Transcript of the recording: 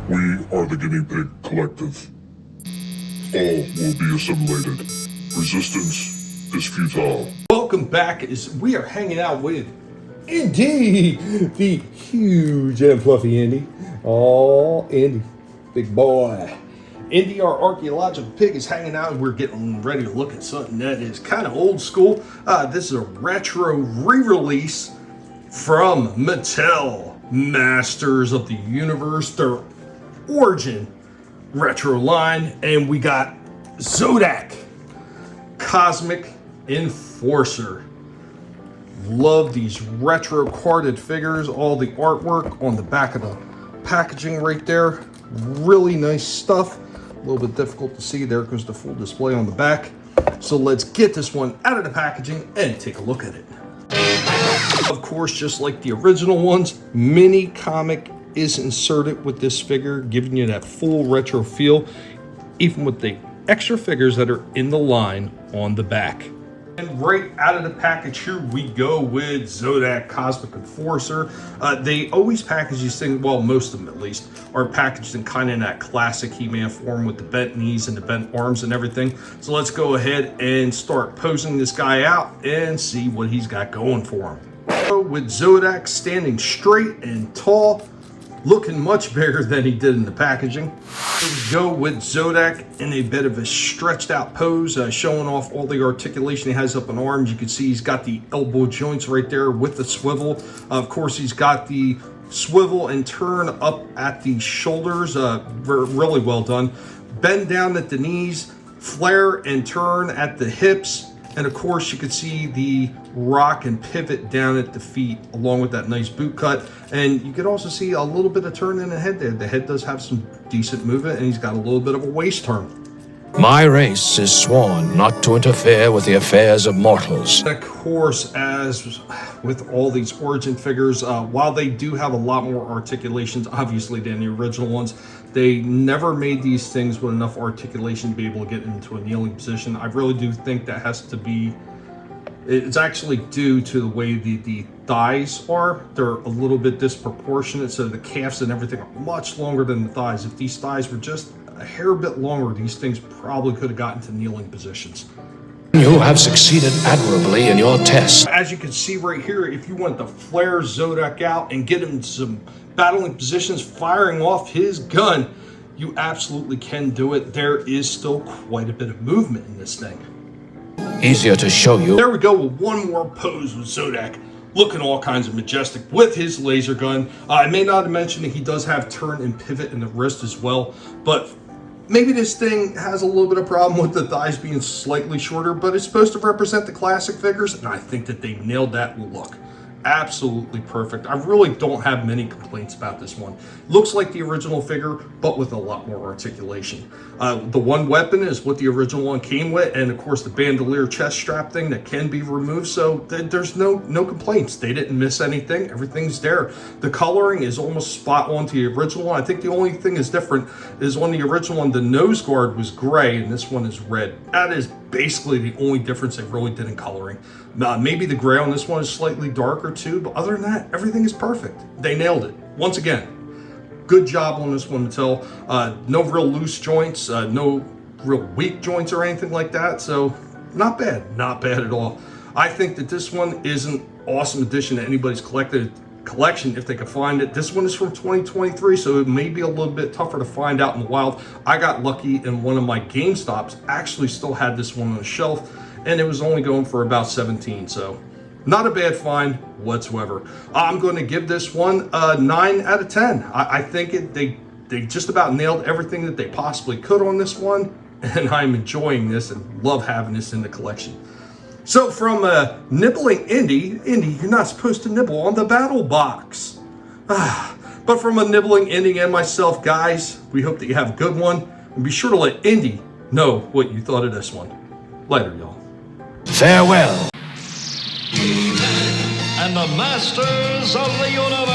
We are the Guinea Pig Collective. All will be assimilated. Resistance is futile. Welcome back as we are hanging out with Indy, the huge and fluffy Indy. Oh, Indy, big boy. Indy, our archaeological pig, is hanging out and we're getting ready to look at something that is kind of old school. This is a retro re-release from Mattel, Masters of the Universe, their origin retro line, and we got Zodak, Cosmic Enforcer. Love these retro carded figures, all the artwork on the back of the packaging right there. Really nice stuff. A little bit difficult to see. There goes the full display on the back. So let's get this one out of the packaging and take a look at it. Of course, just like the original ones, mini comic is inserted with this figure, giving you that full retro feel, even with the extra figures that are in the line on the back. And right out of the package, here we go with Zodak, Cosmic Enforcer. They always package these things, well, most of them at least, are packaged in kind of that classic He-Man form with the bent knees and the bent arms and everything. So let's go ahead and start posing this guy out and see what he's got going for him. So with Zodak standing straight and tall, looking much bigger than he did in the packaging. Here we go with Zodak in a bit of a stretched out pose, showing off all the articulation he has up in arms. You can see he's got the elbow joints right there with the swivel. Of course, he's got the swivel and turn up at the shoulders, really well done. Bend down at the knees, flare and turn at the hips. And of course, you can see the rock and pivot down at the feet, along with that nice boot cut. And you can also see a little bit of turn in the head there. The head does have some decent movement, and he's got a little bit of a waist turn. My race is sworn not to interfere with the affairs of mortals. Of course, as with all these origin figures, while they do have a lot more articulations, obviously, than the original ones, they never made these things with enough articulation to be able to get into a kneeling position. I really do think that has to be, it's actually due to the way the thighs are. They're a little bit disproportionate, so the calves and everything are much longer than the thighs. If these thighs were just a hair bit longer, these things probably could have gotten to kneeling positions. You have succeeded admirably in your test. As you can see right here, if you want to flare Zodak out and get him some battling positions, firing off his gun, you absolutely can do it. There is still quite a bit of movement in this thing. Easier to show you. There we go with one more pose with Zodak, looking all kinds of majestic with his laser gun. I may not have mentioned that he does have turn and pivot in the wrist as well, but maybe this thing has a little bit of problem with the thighs being slightly shorter, but it's supposed to represent the classic figures, and I think that they nailed that look. Absolutely perfect. I really don't have many complaints about this one. Looks like the original figure, but with a lot more articulation. The one weapon is what the original one came with, and of course the bandolier chest strap thing that can be removed, so there's no complaints. They didn't miss anything. Everything's there. The coloring is almost spot on to the original one. I think the only thing is different is on the original one, the nose guard was gray, and this one is red. That is basically the only difference they really did in coloring. Maybe the gray on this one is slightly darker too, but other than that, everything is perfect. They nailed it. Once again, good job on this one, Mattel. No real loose joints, no real weak joints or anything like that, so not bad at all. I think that this one is an awesome addition to anybody's collection if they can find it. This one is from 2023, so it may be a little bit tougher to find out in the wild. I got lucky and one of my GameStops actually still had this one on the shelf, and it was only going for about $17, so not a bad find whatsoever. I'm going to give this one a 9 out of 10. I think they just about nailed everything that they possibly could on this one, and I'm enjoying this and love having this in the collection. So from Nibbling Indy, you're not supposed to nibble on the battle box. But from a Nibbling Indy and myself, guys, we hope that you have a good one, and be sure to let Indy know what you thought of this one. Later, y'all. Farewell. And the Masters of the Universe.